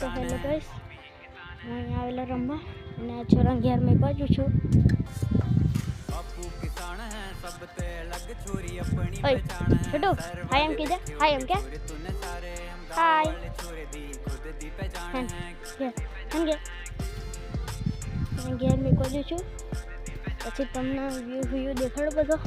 તો hello guys, હું અહીંયા આવેલા રમવા અને આ છોરા ઘેર મેં બાજુ છું. ઓય છોટુ, હાય એમ કીધે, હાય એમ કે હાય ઘેર મેં બાજુ છું. પછી તમને વ્યૂ દેખાડો બધો.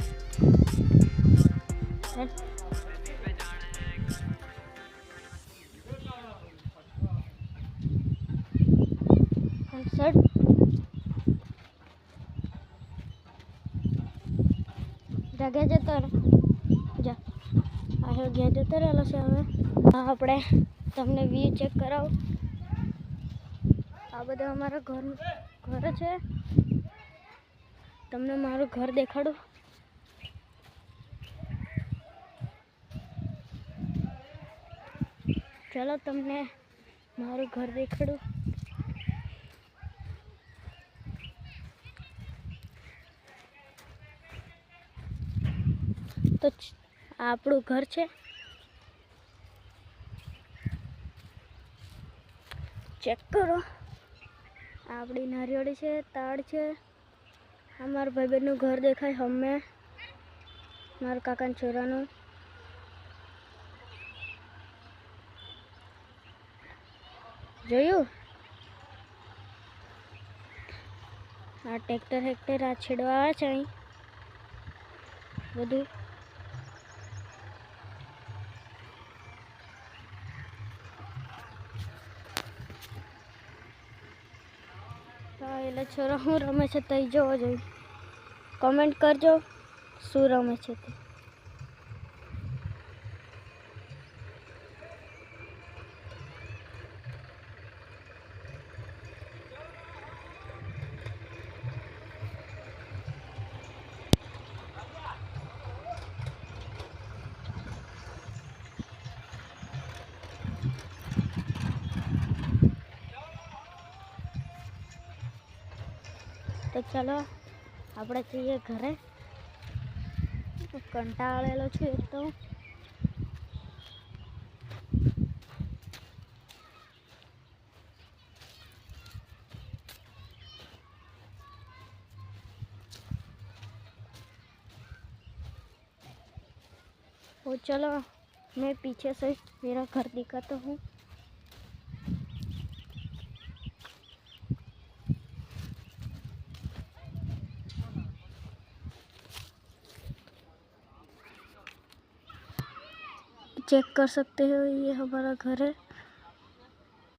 સર જગ્યા જતો રહે જા આ જગ્યા જતો રહેલો છે. હવે આપણે તમને વ્યૂ ચેક કરાવો. આ બધા અમારા ઘર છે. તમને મારું ઘર દેખાડું. ચાલો તમને મારું ઘર દેખાડું. તો આ આપણું ઘર છે. ચેક કરો. આપણી નારિયેળી છે, તાડ છે. આ મારા ભાઈબંધનું ઘર દેખાય હમે મારા કાકાના છોરાનું. જોયું? આ ટ્રેક્ટર આ છેડવા આવે છે અહીં બધું. એટલે છોરા હું રમે છે તે જોવો જોઈએ. કમેન્ટ કરજો શું રમે છે તે. તો ચાલો આપણે જઈએ ઘરે. કંટાળેલો છું એક તો. वो चलो मैं पीछे से मेरा घर दिखाता हूँ. चेक कर सकते हो, ये हमारा घर है.